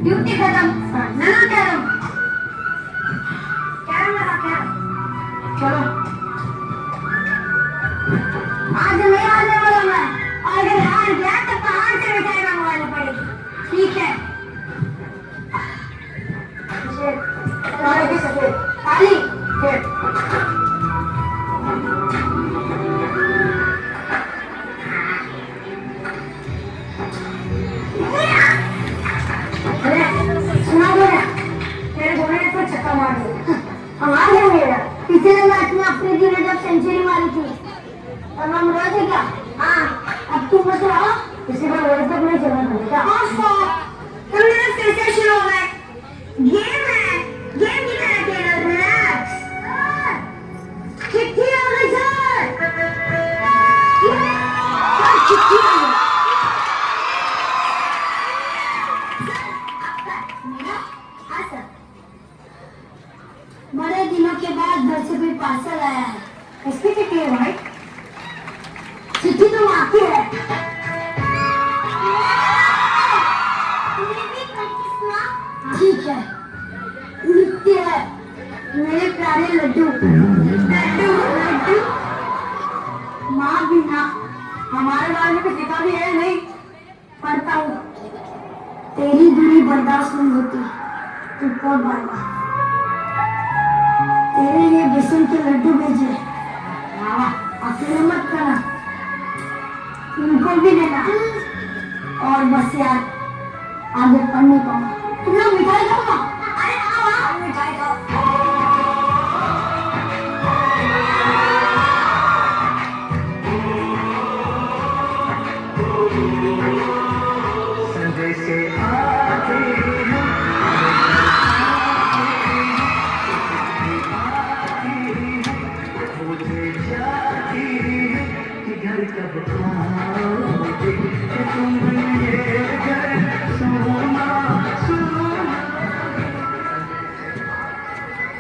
Duty खत्म। नना carrom carrom लगा कैरम। चलो आज नहीं आने वाला मैं, और अगर हार गया तो कहां से मिठाई मंगवानी पड़ेगी। ठीक है ताली सुना दो ना, तेरे घोड़े ने तो छक्का मार दिया। हमारे यहाँ मेरा पिछले मैच में अफरीदी ने जब सेंचुरी मारी थी तब हम रोए थे क्या? हाँ, अब तुम मत आओ, किसी को वर्ल्ड कप नहीं चलना पड़ेगा। तुमने तो फिर से शुरू हो गए। गेम है, गेम की तरह खेलो, रिलैक्स। चिट्ठी आ गई सर, चिट्ठी आ गई। बड़े दिनों के बाद घर से कोई पार्सल आया है। किसकी चिट्ठी है भाई? चिट्ठी तो माँ की है। ठीक है, लिखती है, मेरे प्यारे लड्डू लड्डू लड्डू। माँ भी ना, हमारे बारे में कुछ लिखा भी है नहीं, पढ़ता हूँ। तेरी दूरी बर्दाश्त नहीं होती, तू कब आएगा? तेरे लिए बेसन के लड्डू भेजे, अकेले मत करना, इनको भी देना। और बस यार, आगे पढ़ने पाऊंगा। तुम लोग मिठाई खाओ ना? अरे हाँ मिठाई खाओ।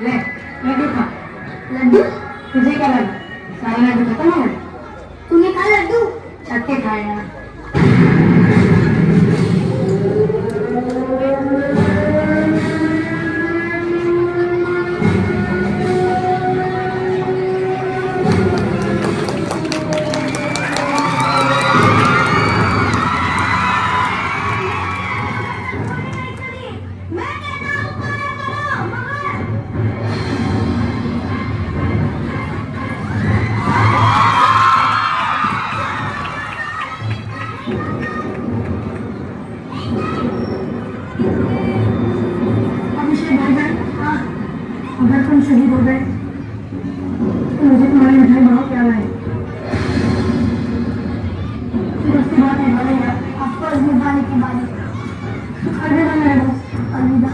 ले लड्डू खा। लड्डू तुझे क्या लगा? सारे लड्डू खत्म हो गए। तूने खा लड्डू? छक्के खाए यार। अगर तुम शहीद हो गए तो मुझे तुम्हारी मिठाई बहुत प्यार है। फिर उसके बाद अफकोर्स निभाने की बात। अलविदा मेरे दोस्त, अलविदा।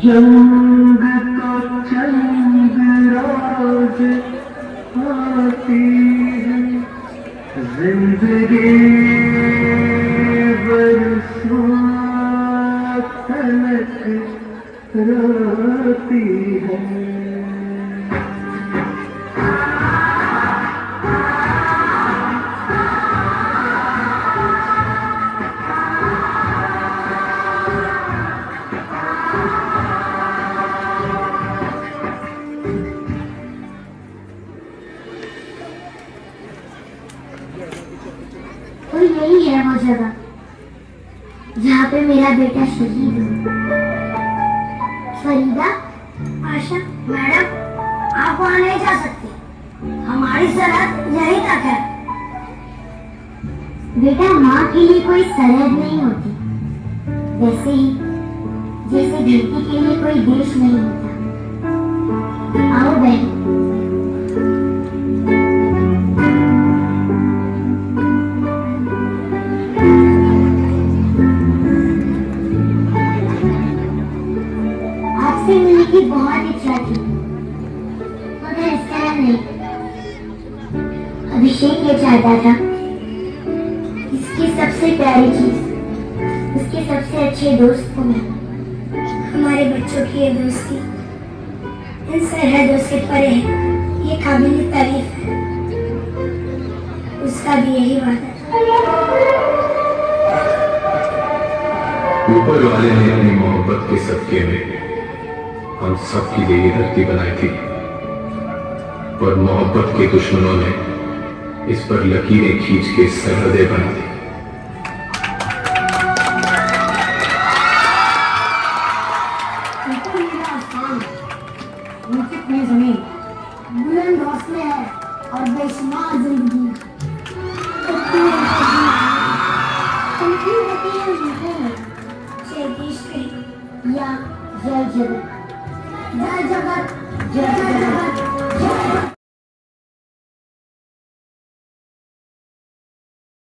जंग तो चंग रोज आती है, जिंदगी बरसों तलक रोती है। तो यही है वो जगह जहाँ पे मेरा बेटा शहीद हो। फरीदा, आशा, मैडम, आप वहाँ नहीं जा सकते। हमारी सरहद यही तक है। बेटा, माँ के लिए कोई सरहद नहीं होती, वैसे ही जैसे बेटी के लिए कोई देश नहीं होता। आओ बहन। आपसे मिलने की बहुत इच्छा थी, मगर इस तरह नहीं। अभिषेक ये चाहता था इसकी सबसे प्यारी चीज उसके सबसे अच्छे दोस्त को मिले। हमारे बच्चों की ये दोस्ती इन सरहदों से परे है, ये काबिल तारीफ है। उसका भी यही वादा था। ऊपर वाले ने अपनी मोहब्बत के सदके में हम सब के लिए ये धरती बनाई थी, पर मोहब्बत के दुश्मनों ने इस पर लकीरें खींच के सरहदें बना दी। ऊपर नीला आसमान, नीचे खुली जमीन, बुलंद हौसले है और बेशुमार जिंदगी। या जय जगत, जय जगत, जय जगत।